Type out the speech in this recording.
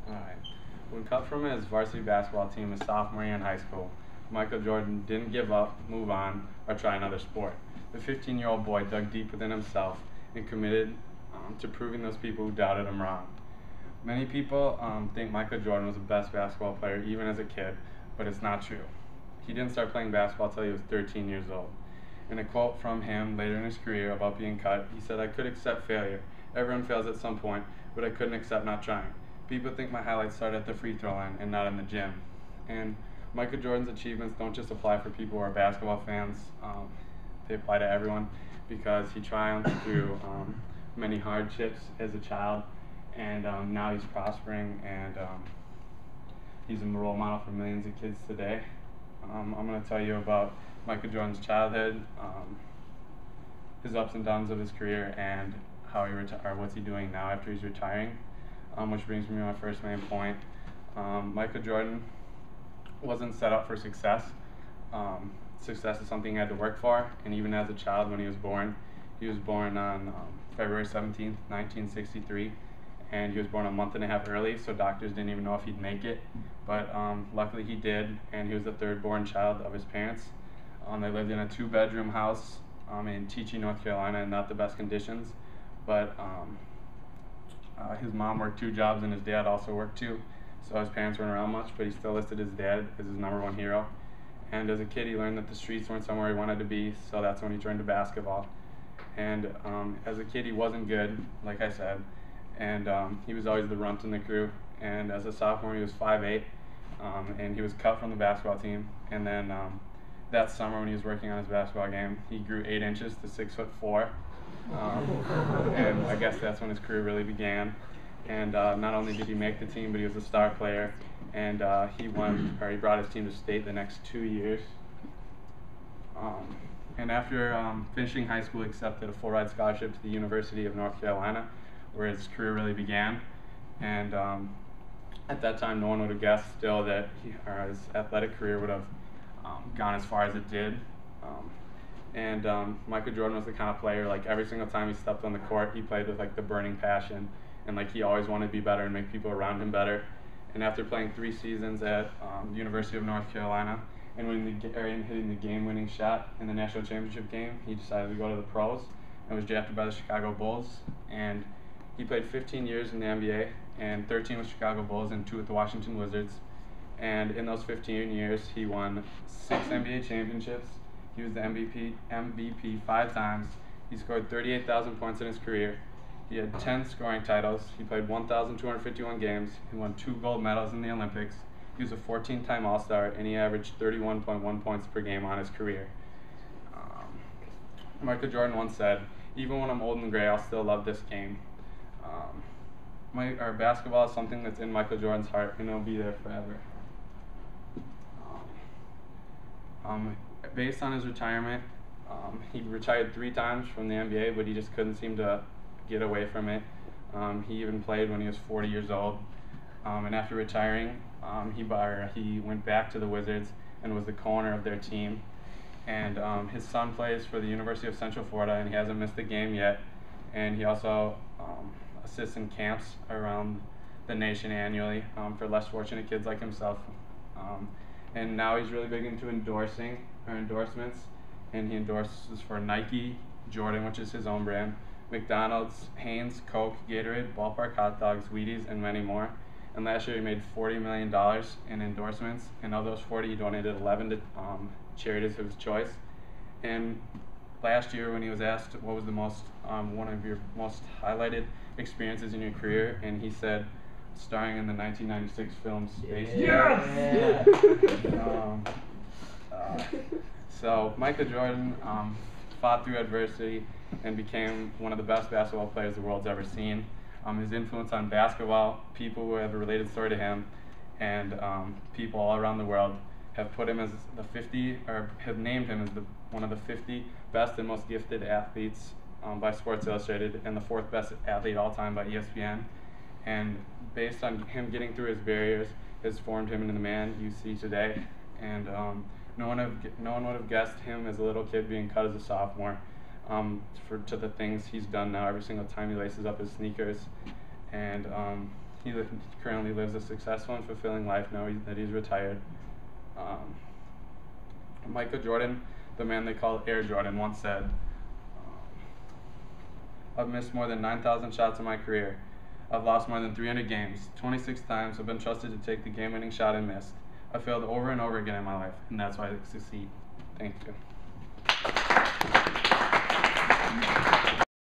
Alright. When cut from his varsity basketball team his sophomore year in high school, Michael Jordan didn't give up, move on, or try another sport. The 15-year-old boy dug deep within himself and committed to proving those people who doubted him wrong. Many people think Michael Jordan was the best basketball player even as a kid, but it's not true. He didn't start playing basketball until he was 13 years old. In a quote from him later in his career about being cut, he said, "I could accept failure. Everyone fails at some point, but I couldn't accept not trying. People think my highlights start at the free throw line and not in the gym." And Michael Jordan's achievements don't just apply for people who are basketball fans. They apply to everyone because he triumphed through many hardships as a child, and now he's prospering, and he's a role model for millions of kids today. I'm going to tell you about Michael Jordan's childhood, his ups and downs of his career, and how what's he doing now after he's retiring. Which brings me to my first main point. Michael Jordan wasn't set up for success. Success is something he had to work for, and even as a child when he was born on February 17th, 1963, and he was born a month and a half early, so doctors didn't even know if he'd make it, but luckily he did, and he was the third born child of his parents. They lived in a 2-bedroom house in Teachey, North Carolina, in not the best conditions, but his mom worked 2 jobs and his dad also worked 2, so his parents weren't around much, but he still listed his dad as his #1 hero. And as a kid, he learned that the streets weren't somewhere he wanted to be, so that's when he turned to basketball. And as a kid, he wasn't good, like I said, and he was always the runt in the crew. And as a sophomore, he was 5'8", and he was cut from the basketball team. And then that summer, when he was working on his basketball game, he grew 8 inches to 6'4", and I guess that's when his career really began. And not only did he make the team, but he was a star player, and he brought his team to state the next 2 years. And after finishing high school, he accepted a full-ride scholarship to the University of North Carolina, where his career really began. And at that time, no one would have guessed still that his athletic career would have gone as far as it did. Michael Jordan was the kind of player, like every single time he stepped on the court, he played with like the burning passion, and like he always wanted to be better and make people around him better. And after playing 3 seasons at the University of North Carolina and hitting the game-winning shot in the national championship game, he decided to go to the pros and was drafted by the Chicago Bulls. And he played 15 years in the NBA, and 13 with Chicago Bulls and 2 with the Washington Wizards. And in those 15 years, he won 6 NBA championships. He was the MVP 5 times. He scored 38,000 points in his career. He had 10 scoring titles. He played 1,251 games. He won 2 gold medals in the Olympics. He was a 14-time All-Star, and he averaged 31.1 points per game on his career. Michael Jordan once said, "Even when I'm old and gray, I'll still love this game." Our basketball is something that's in Michael Jordan's heart, and it'll be there forever. Based on his retirement, he retired 3 times from the NBA, but he just couldn't seem to get away from it. He even played when he was 40 years old. And after retiring, he went back to the Wizards and was the co-owner of their team. And his son plays for the University of Central Florida, and he hasn't missed a game yet. And he also assists in camps around the nation annually for less fortunate kids like himself. And now he's really big into endorsements, and he endorses for Nike, Jordan, which is his own brand, McDonald's, Hanes, Coke, Gatorade, Ballpark hot dogs, Wheaties, and many more. And last year he made $40 million in endorsements, and of those 40, he donated 11 to charities of his choice. And last year, when he was asked what was the one of your most highlighted experiences in your career, and he said, starring in the 1996 film Space Jam. So Michael Jordan fought through adversity and became one of the best basketball players the world's ever seen. His influence on basketball, people who have a related story to him, and people all around the world have put him as have named him as one of the 50 best and most gifted athletes by Sports Illustrated, and the 4th best athlete all time by ESPN. And based on him getting through his barriers, has formed him into the man you see today. And no one would have guessed him as a little kid being cut as a sophomore. to the things he's done now every single time he laces up his sneakers. And he currently lives a successful and fulfilling life now that he's retired. Michael Jordan, the man they call Air Jordan, once said, I've missed more than 9,000 shots in my career. I've lost more than 300 games. 26 times I've been trusted to take the game-winning shot and missed. I failed over and over again in my life, and that's why I succeed. Thank you.